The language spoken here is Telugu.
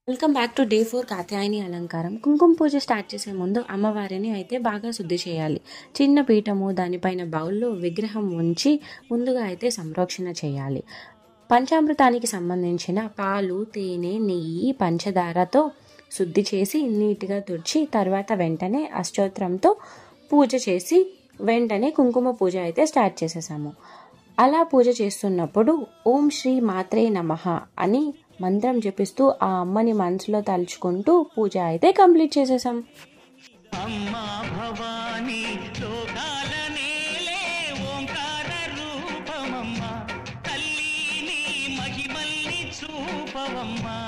Welcome back to day 4 Katyayani అలంకారం. కుంకుమ పూజ స్టార్ట్ చేసే ముందు అమ్మవారిని అయితే బాగా శుద్ధి చేయాలి. చిన్న పీఠము దానిపైన బౌల్లో విగ్రహం ఉంచి ముందుగా అయితే సంరక్షణ చేయాలి. పంచామృతానికి సంబంధించిన పాలు, తేనె, నెయ్యి, పంచదారతో శుద్ధి చేసి నీట్గా తుడిచి తర్వాత వెంటనే అష్టోత్తరంతో పూజ చేసి వెంటనే కుంకుమ పూజ అయితే స్టార్ట్ చేసేసాము. అలా పూజ చేస్తున్నప్పుడు ఓం శ్రీ మాత్రే నమః అని మంత్రం జపిస్తూ ఆ అమ్మని మనసులో తలుచుకుంటూ పూజ అయితే కంప్లీట్ చేసేసాం. అమ్మా భవానీ లోకాల నేలే ఓంకార రూపమమ్మ, తల్లి నీ మహిమల్ని చూపవమ్మా.